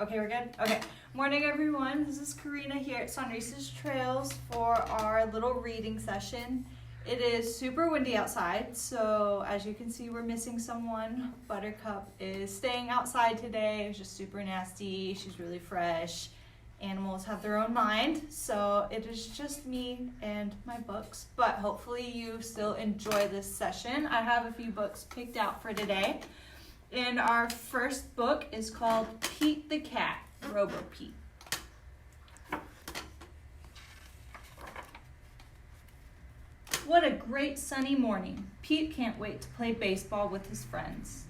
Okay, we're good? Okay. Morning, everyone. This is Karina here at Sunrise's Trails for our little reading session. It is super windy outside, so as you can see, we're missing someone. Buttercup is staying outside today. It was just super nasty. She's really fresh. Animals have their own mind, so it is just me and my books. But hopefully you still enjoy this session. I have a few books picked out for today. And our first book is called Pete the Cat, Robo Pete. What a great sunny morning. Pete can't wait to play baseball with his friends.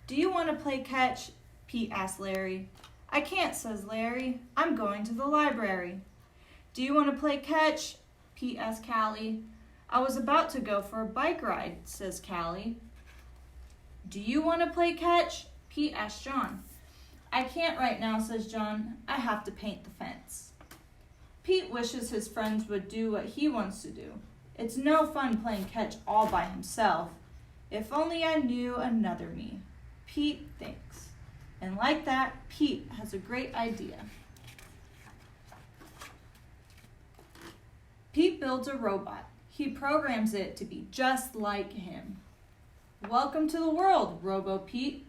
Do you want to play catch? Pete asked Larry. I can't, says Larry. I'm going to the library. Do you want to play catch? Pete asked Callie. I was about to go for a bike ride, says Callie. Do you want to play catch? Pete asked John. I can't right now, says John. I have to paint the fence. Pete wishes his friends would do what he wants to do. It's no fun playing catch all by himself. If only I knew another me, Pete thinks. And like that, Pete has a great idea. Pete builds a robot. He programs it to be just like him. Welcome to the world, Robo Pete.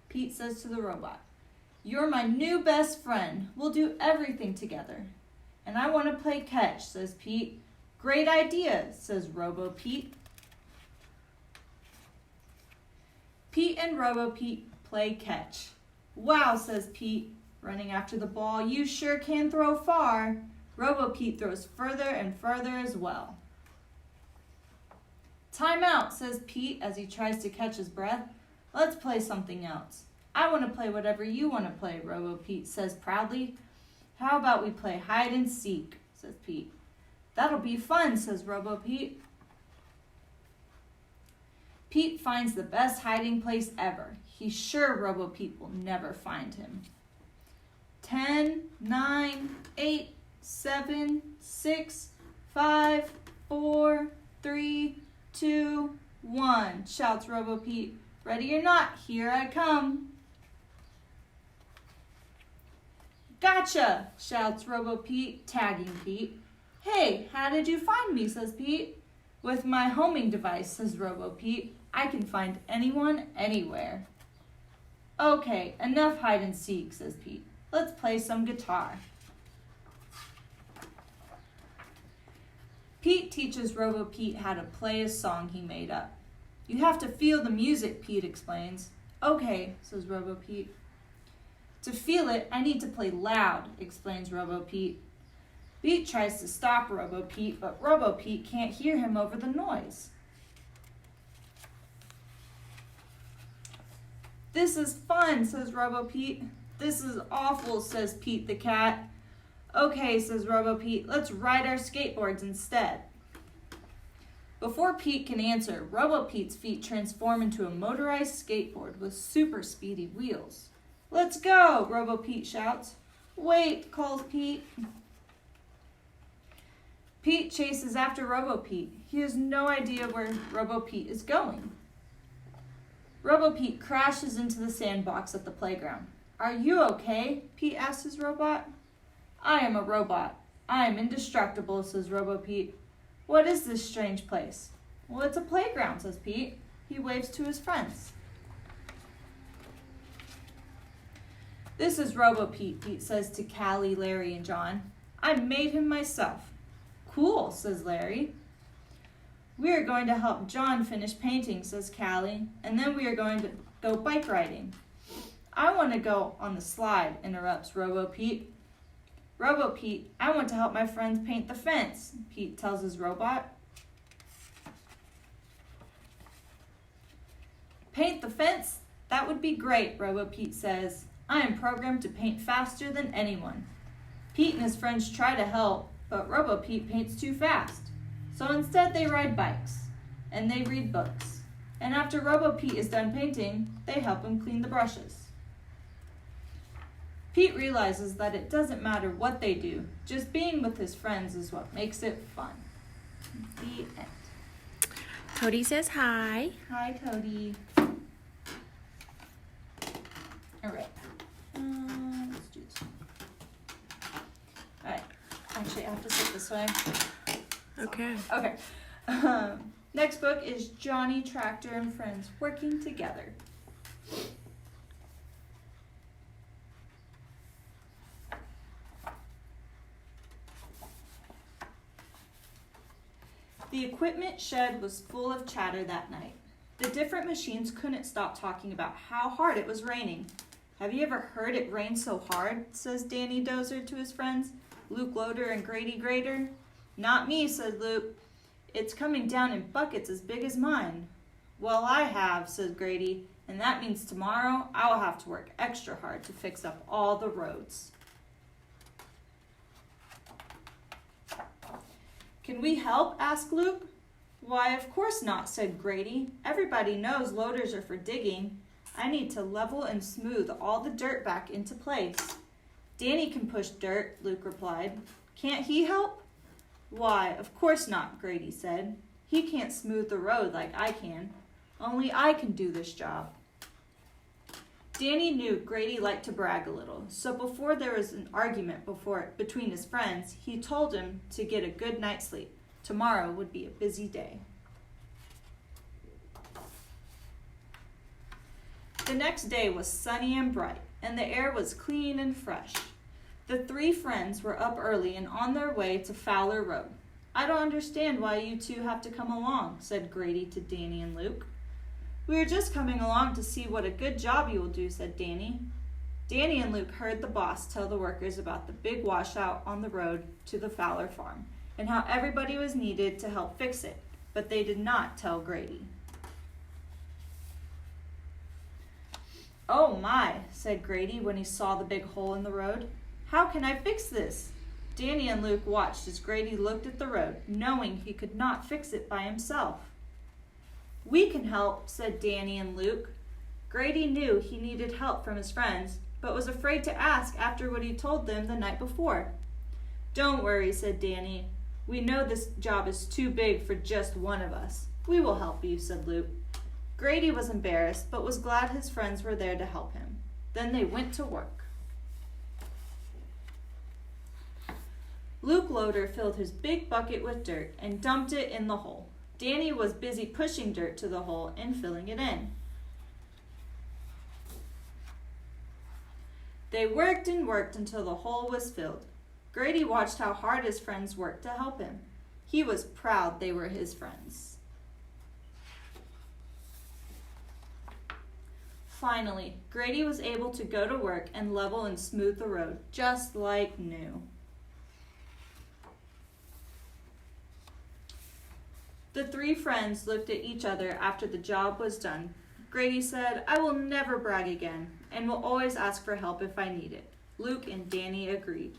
Pete says to the robot. You're my new best friend. We'll do everything together. And I want to play catch, says Pete. Great idea, says Robo Pete. Pete and Robo Pete play catch. Wow, says Pete, running after the ball. You sure can throw far. Robo Pete throws further and further as well. Time out, says Pete as he tries to catch his breath. Let's play something else. I want to play whatever you want to play, Robo Pete says proudly. How about we play hide and seek, says Pete. That'll be fun, says Robo Pete. Pete finds the best hiding place ever. He's sure Robo Pete will never find him. 10, 9, 8, 7, 6, 5, 4, 3, 2, 1, shouts Robo Pete. Ready or not, here I come. Gotcha, shouts Robo Pete, tagging Pete. Hey, how did you find me, says Pete. With my homing device, says Robo Pete. I can find anyone, anywhere. Okay, enough hide and seek, says Pete. Let's play some guitar. Pete teaches Robo Pete how to play a song he made up. You have to feel the music, Pete explains. Okay, says Robo Pete. To feel it, I need to play loud, explains Robo Pete. Pete tries to stop Robo Pete, but Robo Pete can't hear him over the noise. This is fun, says Robo Pete. This is awful, says Pete the cat. Okay, says Robo Pete, let's ride our skateboards instead. Before Pete can answer, Robo Pete's feet transform into a motorized skateboard with super speedy wheels. Let's go, Robo Pete shouts. Wait, calls Pete. Pete chases after Robo Pete. He has no idea where Robo Pete is going. Robo Pete crashes into the sandbox at the playground. Are you okay? Pete asks his robot. I am a robot. I am indestructible, says Robo Pete. What is this strange place? Well, it's a playground, says Pete. He waves to his friends. This is Robo Pete, Pete says to Callie, Larry, and John. I made him myself. Cool, says Larry. We are going to help John finish painting, says Callie, and then we are going to go bike riding. I want to go on the slide, interrupts Robo Pete. Robo Pete, I want to help my friends paint the fence, Pete tells his robot. Paint the fence? That would be great, Robo Pete says. I am programmed to paint faster than anyone. Pete and his friends try to help, but Robo Pete paints too fast. So instead they ride bikes, and they read books. And after Robo Pete is done painting, they help him clean the brushes. Pete realizes that it doesn't matter what they do, just being with his friends is what makes it fun. The end. Toady says hi. Hi, Toady. this way. Okay. Okay. Next book is Johnny, Tractor, and Friends Working Together. The equipment shed was full of chatter that night. The different machines couldn't stop talking about how hard it was raining. Have you ever heard it rain so hard? Says Danny Dozer to his friends, Luke Loader and Grady Grader. Not me, said Luke. It's coming down in buckets as big as mine. Well, I have, said Grady, and that means tomorrow I'll have to work extra hard to fix up all the roads. Can we help? Asked Luke. Why, of course not, said Grady. Everybody knows loaders are for digging. I need to level and smooth all the dirt back into place. Danny can push dirt, Luke replied. Can't he help? Why, of course not, Grady said. He can't smooth the road like I can. Only I can do this job. Danny knew Grady liked to brag a little, so before there was an argument between his friends, he told him to get a good night's sleep. Tomorrow would be a busy day. The next day was sunny and bright, and the air was clean and fresh. The three friends were up early and on their way to Fowler Road. I don't understand why you two have to come along, said Grady to Danny and Luke. We are just coming along to see what a good job you will do, said Danny. Danny and Luke heard the boss tell the workers about the big washout on the road to the Fowler farm and how everybody was needed to help fix it, but they did not tell Grady. Oh my, said Grady when he saw the big hole in the road. How can I fix this? Danny and Luke watched as Grady looked at the road, knowing he could not fix it by himself. We can help, said Danny and Luke. Grady knew he needed help from his friends, but was afraid to ask after what he told them the night before. Don't worry, said Danny. We know this job is too big for just one of us. We will help you, said Luke. Grady was embarrassed, but was glad his friends were there to help him. Then they went to work. Luke Loader filled his big bucket with dirt and dumped it in the hole. Danny was busy pushing dirt to the hole and filling it in. They worked and worked until the hole was filled. Grady watched how hard his friends worked to help him. He was proud they were his friends. Finally, Grady was able to go to work and level and smooth the road, just like new. The three friends looked at each other after the job was done. Grady said, I will never brag again, and will always ask for help if I need it. Luke and Danny agreed.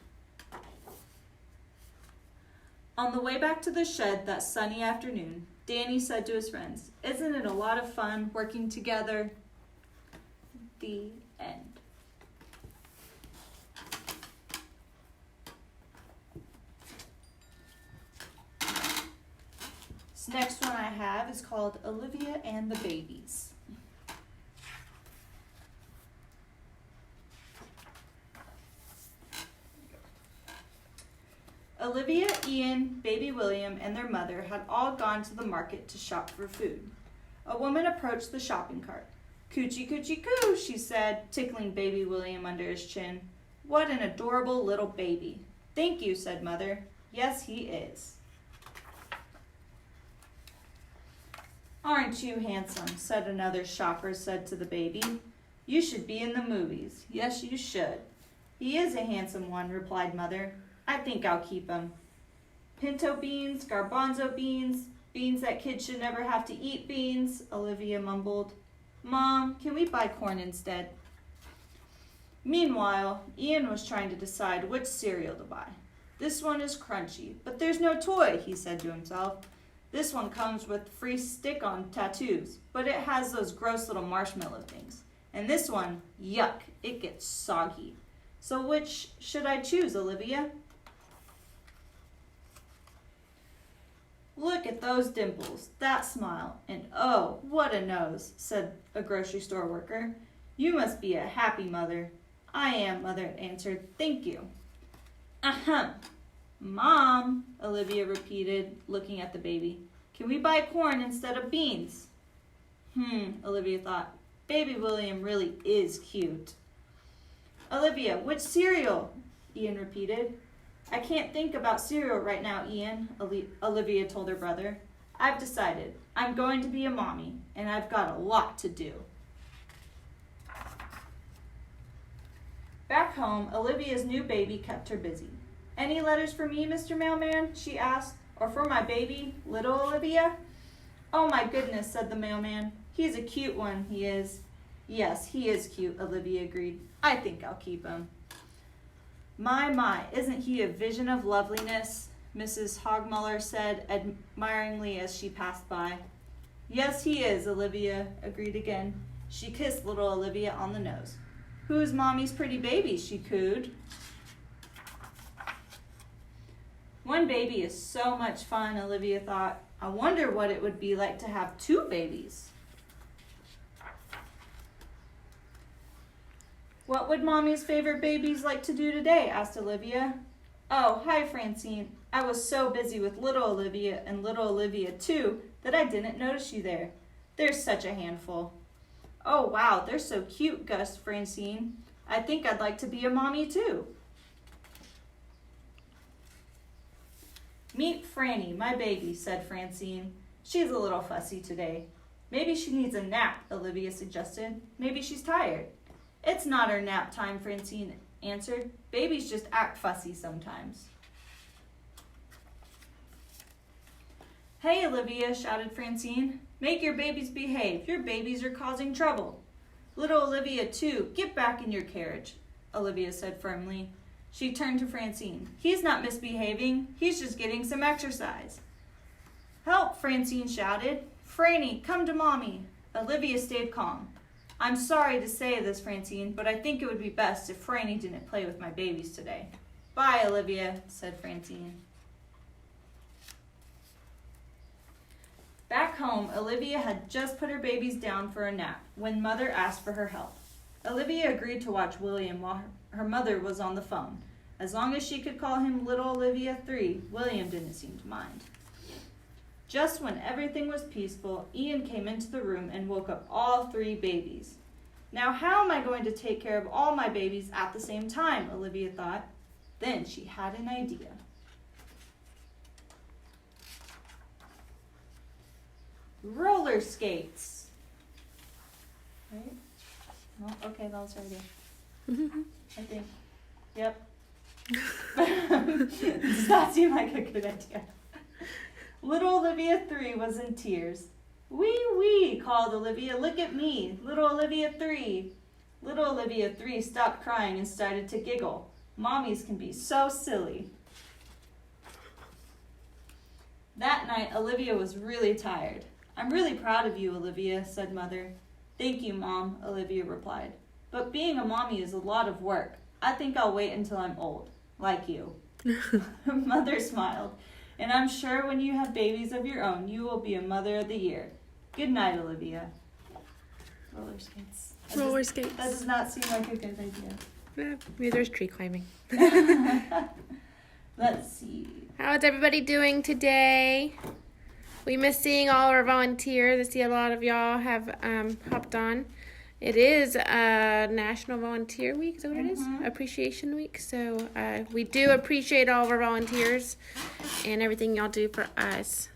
On the way back to the shed that sunny afternoon, Danny said to his friends, Isn't it a lot of fun working together? The end. This next one I have is called Olivia and the Babies. Olivia, Ian, baby William, and their mother had all gone to the market to shop for food. A woman approached the shopping cart. Coochie coochie coo, she said, tickling baby William under his chin. What an adorable little baby. Thank you, said Mother. Yes, he is. Aren't you handsome, said another shopper said to the baby. You should be in the movies. Yes, you should. He is a handsome one, replied Mother. I think I'll keep him. Pinto beans, garbanzo beans, beans that kids should never have to eat beans, Olivia mumbled. Mom, can we buy corn instead? Meanwhile, Ian was trying to decide which cereal to buy. This one is crunchy, but there's no toy, he said to himself. This one comes with free stick-on tattoos, but it has those gross little marshmallow things. And this one, yuck, it gets soggy. So which should I choose, Olivia? Look at those dimples, that smile, and oh, what a nose, said a grocery store worker. You must be a happy mother. I am, Mother answered. Thank you. Ahem. Mom, Olivia repeated, looking at the baby. Can we buy corn instead of beans? Olivia thought. Baby William really is cute. Olivia, which cereal? Ian repeated. I can't think about cereal right now, Ian, Olivia told her brother. I've decided. I'm going to be a mommy, and I've got a lot to do. Back home, Olivia's new baby kept her busy. Any letters for me, Mr. Mailman? She asked. Or for my baby, little Olivia? Oh my goodness, said the mailman. He's a cute one, he is. Yes, he is cute, Olivia agreed. I think I'll keep him. My, isn't he a vision of loveliness? Mrs. Hogmuller said admiringly as she passed by. Yes, he is, Olivia agreed again. She kissed little Olivia on the nose. Who's Mommy's pretty baby? She cooed. One baby is so much fun, Olivia thought. I wonder what it would be like to have two babies. What would Mommy's favorite babies like to do today? Asked Olivia. Oh, hi, Francine. I was so busy with little Olivia and little Olivia too that I didn't notice you there. They're such a handful. Oh, wow, they're so cute, gushed Francine. I think I'd like to be a mommy too. Meet Franny, my baby, said Francine. She's a little fussy today. Maybe she needs a nap, Olivia suggested. Maybe she's tired. It's not her nap time, Francine answered. Babies just act fussy sometimes. Hey, Olivia, shouted Francine. Make your babies behave. Your babies are causing trouble. Little Olivia, too. Get back in your carriage, Olivia said firmly. She turned to Francine. He's not misbehaving. He's just getting some exercise. Help, Francine shouted. Franny, come to Mommy. Olivia stayed calm. I'm sorry to say this, Francine, but I think it would be best if Franny didn't play with my babies today. Bye, Olivia, said Francine. Back home, Olivia had just put her babies down for a nap when Mother asked for her help. Olivia agreed to watch William while her mother was on the phone. As long as she could call him Little Olivia 3, William didn't seem to mind. Just when everything was peaceful, Ian came into the room and woke up all 3 babies. Now how am I going to take care of all my babies at the same time, Olivia thought. Then she had an idea. Roller skates. Right? No? Okay, that was her idea. I think. Yep. Does that seem like a good idea? Little Olivia 3 was in tears. Wee wee, called Olivia. Look at me, little Olivia 3. Little Olivia 3 stopped crying and started to giggle. Mommies can be so silly. That night, Olivia was really tired. I'm really proud of you, Olivia, said Mother. Thank you, Mom, Olivia replied. But being a mommy is a lot of work. I think I'll wait until I'm old, like you. Mother smiled. And I'm sure when you have babies of your own, you will be a Mother of the Year. Good night, Olivia. Roller skates. Roller skates. That does not seem like a good idea. Maybe there's tree climbing. Let's see. How's everybody doing today? We miss seeing all our volunteers. I see a lot of y'all have hopped on. It is National Volunteer Week, is that what it is? Appreciation Week. So we do appreciate all of our volunteers and everything y'all do for us.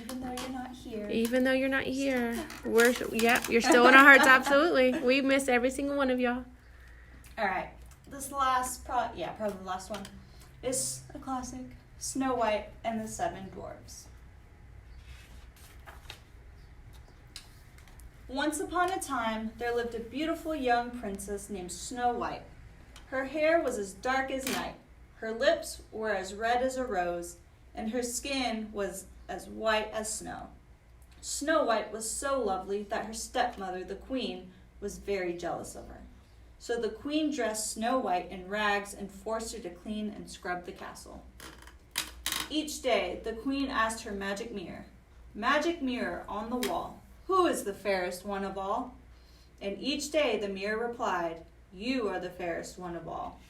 Even though you're not here. Even though you're not here. You're still in our hearts, absolutely. We miss every single one of y'all. All right. This last, probably the last one, is a classic. Snow White and the 7 Dwarfs. Once upon a time, there lived a beautiful young princess named Snow White. Her hair was as dark as night, her lips were as red as a rose, and her skin was as white as snow. Snow White was so lovely that her stepmother, the queen, was very jealous of her. So the queen dressed Snow White in rags and forced her to clean and scrub the castle. Each day, the queen asked her magic mirror, "Magic mirror on the wall, who is the fairest one of all?" And each day the mirror replied, "You are the fairest one of all."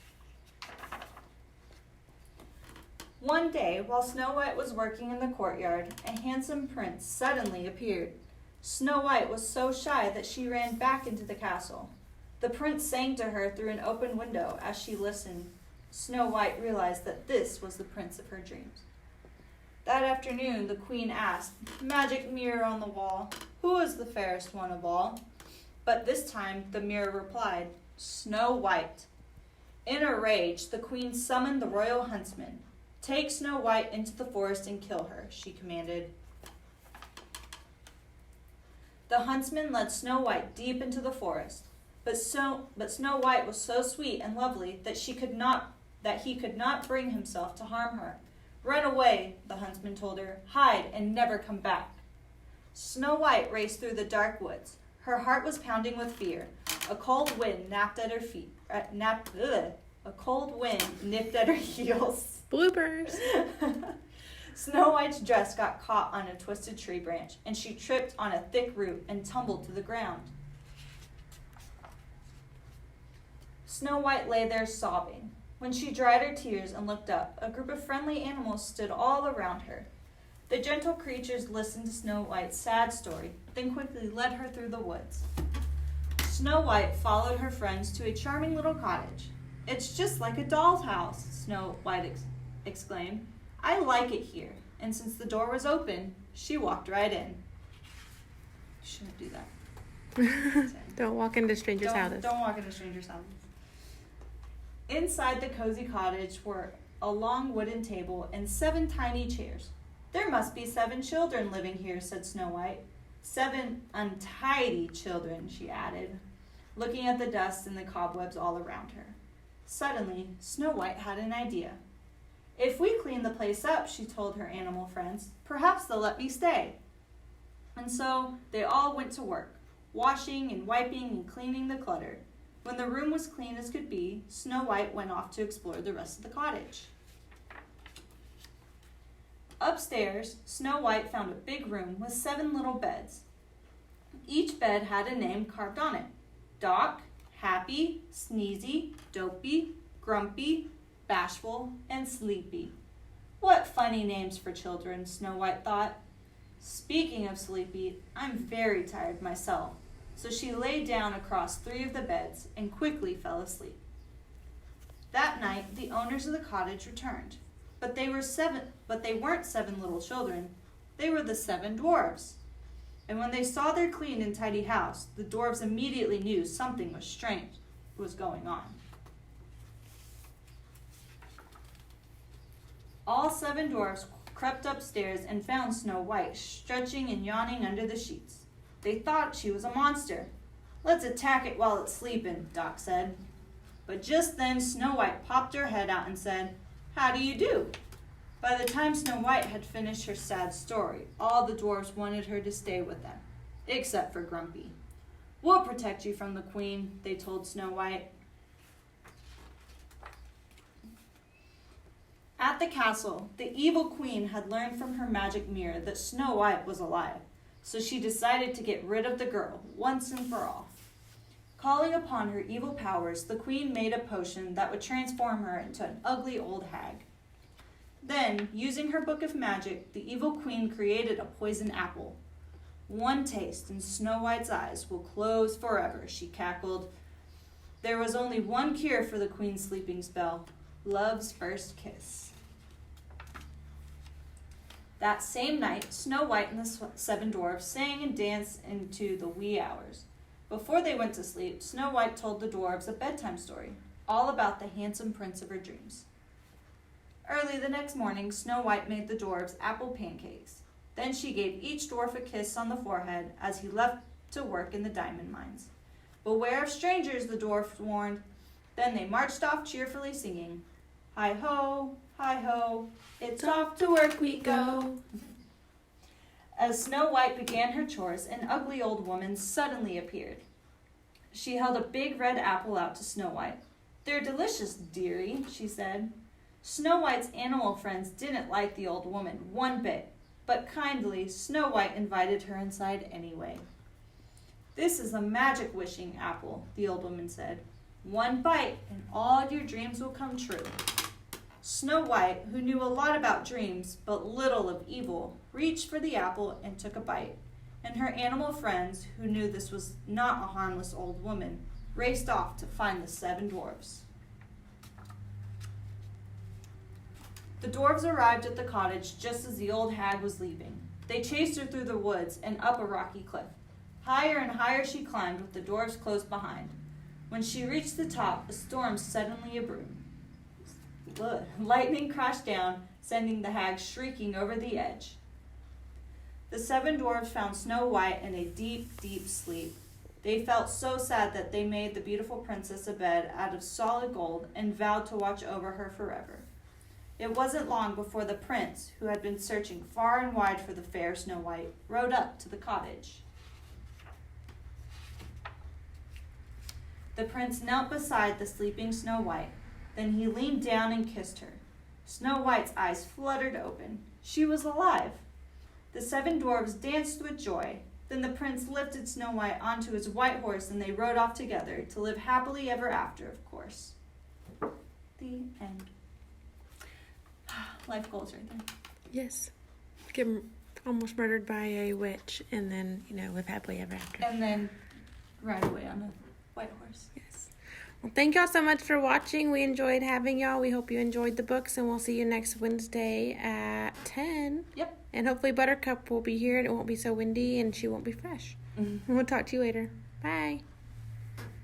One day, while Snow White was working in the courtyard, a handsome prince suddenly appeared. Snow White was so shy that she ran back into the castle. The prince sang to her through an open window as she listened. Snow White realized that this was the prince of her dreams. That afternoon, the queen asked, "Magic mirror on the wall, who is the fairest one of all?" But this time, the mirror replied, "Snow White." In a rage, the queen summoned the royal huntsman. "Take Snow White into the forest and kill her," she commanded. The huntsman led Snow White deep into the forest, but Snow White was so sweet and lovely that he could not bring himself to harm her. "Run away," the huntsman told her. "Hide and never come back." Snow White raced through the dark woods. Her heart was pounding with fear. A cold wind nipped at her heels. Bloopers. Snow White's dress got caught on a twisted tree branch, and she tripped on a thick root and tumbled to the ground. Snow White lay there sobbing. When she dried her tears and looked up, a group of friendly animals stood all around her. The gentle creatures listened to Snow White's sad story, then quickly led her through the woods. Snow White followed her friends to a charming little cottage. "It's just like a doll's house," Snow White exclaimed. "I like it here." And since the door was open, she walked right in. Shouldn't do that. Don't walk into strangers' houses. Don't walk into strangers' houses. Inside the cozy cottage were a long wooden table and 7 tiny chairs. "There must be 7 children living here," said Snow White. "7 untidy children," she added, looking at the dust and the cobwebs all around her. Suddenly, Snow White had an idea. "If we clean the place up," she told her animal friends, "perhaps they'll let me stay." And so they all went to work, washing and wiping and cleaning the clutter. When the room was clean as could be, Snow White went off to explore the rest of the cottage. Upstairs, Snow White found a big room with 7 little beds. Each bed had a name carved on it: Doc, Happy, Sneezy, Dopey, Grumpy, Bashful, and Sleepy. What funny names for children, Snow White thought. Speaking of Sleepy, I'm very tired myself. So she lay down across 3 of the beds and quickly fell asleep. That night, the owners of the cottage returned. But they weren't 7 little children. They were the 7 dwarves. And when they saw their clean and tidy house, the dwarves immediately knew something was strange was going on. All 7 dwarves crept upstairs and found Snow White stretching and yawning under the sheets. They thought she was a monster. "Let's attack it while it's sleeping," Doc said. But just then Snow White popped her head out and said, "How do you do?" By the time Snow White had finished her sad story, all the dwarves wanted her to stay with them, except for Grumpy. "We'll protect you from the queen," they told Snow White. At the castle, the evil queen had learned from her magic mirror that Snow White was alive, so she decided to get rid of the girl once and for all. Calling upon her evil powers, the queen made a potion that would transform her into an ugly old hag. Then, using her book of magic, the evil queen created a poison apple. "One taste and Snow White's eyes will close forever," she cackled. There was only one cure for the queen's sleeping spell: love's first kiss. That same night, Snow White and the 7 dwarfs sang and danced into the wee hours. Before they went to sleep, Snow White told the dwarves a bedtime story, all about the handsome prince of her dreams. Early the next morning, Snow White made the dwarves apple pancakes. Then she gave each dwarf a kiss on the forehead as he left to work in the diamond mines. "Beware of strangers," the dwarfs warned. Then they marched off cheerfully singing, "Hi-ho, hi-ho, it's off to work we go." As Snow White began her chores, an ugly old woman suddenly appeared. She held a big red apple out to Snow White. "They're delicious, dearie," she said. Snow White's animal friends didn't like the old woman one bit, but kindly Snow White invited her inside anyway. "This is a magic wishing apple," the old woman said. "One bite and all your dreams will come true." Snow White, who knew a lot about dreams but little of evil, reached for the apple and took a bite, and her animal friends, who knew this was not a harmless old woman, raced off to find the 7 dwarfs. The dwarves arrived at the cottage just as the old hag was leaving. They chased her through the woods and up a rocky cliff. Higher and higher she climbed with the dwarves close behind. When she reached the top, a storm suddenly brewed. Lightning crashed down, sending the hag shrieking over the edge. The 7 dwarves found Snow White in a deep, deep sleep. They felt so sad that they made the beautiful princess a bed out of solid gold and vowed to watch over her forever. It wasn't long before the prince, who had been searching far and wide for the fair Snow White, rode up to the cottage. The prince knelt beside the sleeping Snow White. Then he leaned down and kissed her. Snow White's eyes fluttered open. She was alive. The 7 dwarves danced with joy. Then the prince lifted Snow White onto his white horse and they rode off together to live happily ever after, of course. The end. Life goals right there. Yes. Get almost murdered by a witch and then, live happily ever after. And then ride away on a white horse. Yes. Well, thank y'all so much for watching. We enjoyed having y'all. We hope you enjoyed the books, and we'll see you next Wednesday at 10. Yep. And hopefully Buttercup will be here and it won't be so windy and she won't be fresh. Mm-hmm. We'll talk to you later. Bye.